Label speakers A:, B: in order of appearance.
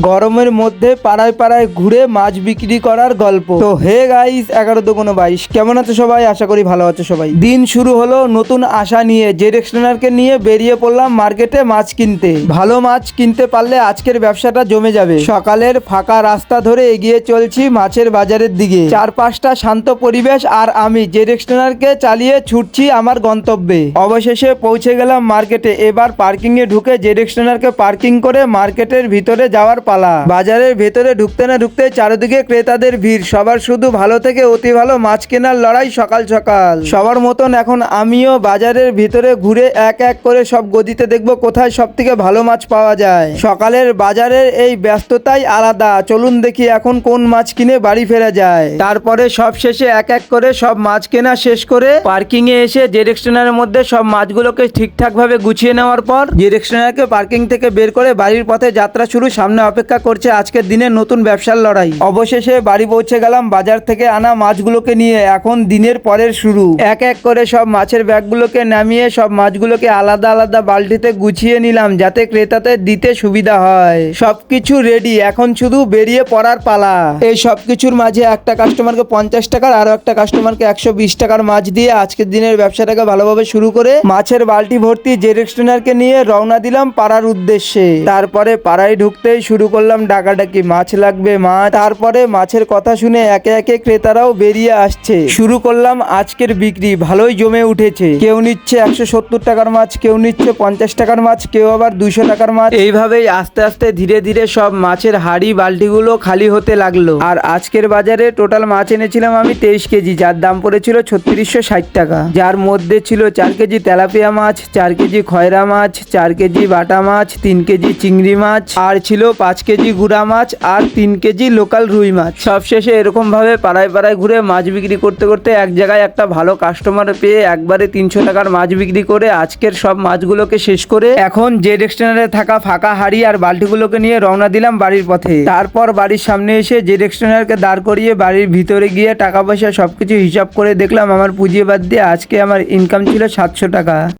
A: গরমের মধ্যে পাড়ায় পাড়ায় ঘুরে মাছ বিক্রি করার গল্প। তো হে গাইস, 11-22 কেমন আছো সবাই? আশা করি ভালো আছো সবাই। দিন শুরু হলো নতুন আশা নিয়ে, জেড এক্সটেনারকে নিয়ে বেরিয়ে পড়লাম মার্কেটে মাছ কিনতে। ভালো মাছ কিনতে পারলে আজকের ব্যবসাটা জমে যাবে। সকালের ফাঁকা রাস্তা ধরে এগিয়ে চলছি মাছের বাজারের দিকে। চারপাশটা শান্ত পরিবেশ আর আমি জেড এক্সটেনারকে চালিয়ে ছুটছি আমার গন্তব্যে। অবশেষে পৌঁছে গেলাম মার্কেটে। এবার পার্কিং এ ঢুকে জেড এক্সটেনারকে পার্কিং করে মার্কেটের ভিতরে যাওয়ার পালা। বাজারের ভেতরে ঢুকতে না ঢুকতে চারিদিকে ক্রেতাদের ভিড়। সবার শুধু ভালো থেকে অতি ভালো মাছ কেনার লড়াই সকাল সকাল। সবার মতন এখন আমিও বাজারের ভিতরে ঘুরে এক এক করে সব গদিতে দেখবো কোথায় সব থেকে ভালো মাছ পাওয়া যায়। সকালের বাজারের এই ব্যস্ততাই আলাদা। চলুন দেখি এখন কোন মাছ কিনে বাড়ি ফেরা যায়। তারপরে সব শেষে এক এক করে সব মাছ কেনা শেষ করে পার্কিং এ এসে জেড এক্সটেনারের মধ্যে সব মাছগুলোকে ঠিকঠাক ভাবে গুছিয়ে নেওয়ার পর জেড এক্সটেনারকে পার্কিং থেকে বের করে বাড়ির পথে যাত্রা শুরু। সামনে অপেক্ষা করছে আজকের দিনের নতুন ব্যবসার লড়াই। অবশেষে বাড়ি পৌঁছে গেলাম বাজার থেকে আনা মাছগুলোকে নিয়ে। এখন দিনের পরের শুরু। এক এক করে সব মাছের ব্যাগগুলোকে নামিয়ে সব মাছগুলোকে আলাদা আলাদা বালতিতে গুছিয়ে নিলাম যাতে ক্রেতাদের দিতে সুবিধা হয়। সবকিছু রেডি, এখন শুধু বেরিয়ে পড়ার পালা। এই সবকিছুর মাঝে একটা কাস্টমারকে 50 টাকার আরো একটা কাস্টমারকে 120 টাকার মাছ দিয়ে আজকের দিনের ব্যবসাটাকে ভালোভাবে শুরু করে মাছের বালতি ভর্তি জেড এক্সটেনারকে নিয়ে রওনা দিলাম পাড়ার উদ্দেশ্যে। তারপরে পাড়ায় ঢুকতেই শুরু করলাম ডাকাডাকি, মাছ লাগবে মাছ। তারপরে মাছের কথা শুনে একে একে ক্রেতারাও বেরিয়ে আসছে। শুরু করলাম আজকের বিক্রি। ভালোই জমে উঠেছে। কেউ নিচ্ছে 170 টাকার মাছ, কেউ নিচ্ছে 50 টাকার মাছ, কেউ আবার 200 টাকার মাছ। এইভাবেই আস্তে আস্তে ধীরে ধীরে সব মাছের হাড়ি বালতিগুলো খালি হতে লাগলো। আর আজকের বাজারে টোটাল মাছ এনেছিলাম আমি 23 কেজি, যার দাম পড়েছিল 3660 টাকা। যার মধ্যে ছিল 4 কেজি তেলাপিয়া মাছ, 4 কেজি খয়রা মাছ, 4 কেজি বাটা মাছ, 3 কেজি চিংড়ি মাছ, আর ছিল 5 কেজি গুড়া মাছ আর 3 কেজি লোকাল রুই মাছ। সবশেষে এরকম ভাবে পাড়ায় পাড়ায় ঘুরে মাছ বিক্রি করতে করতে এক জায়গায় একটা ভালো কাস্টমার পেয়ে একবারে 300 টাকার মাছ বিক্রি করে আজকের সব মাছগুলোকে শেষ করে এখন জেড এক্সটেনারে থাকা ফাঁকা হাড়ি আর বালতিগুলোকে নিয়ে রওনা দিলাম বাড়ির পথে। তারপর বাড়ির সামনে এসে জেড এক্সটেনারকে দাঁড় করিয়ে বাড়ির ভিতরে গিয়ে টাকা পয়সা সবকিছু হিসাব করে দেখলাম আমার পুঁজি বাদ দিয়ে আজকে আমার ইনকাম ছিল 700 টাকা।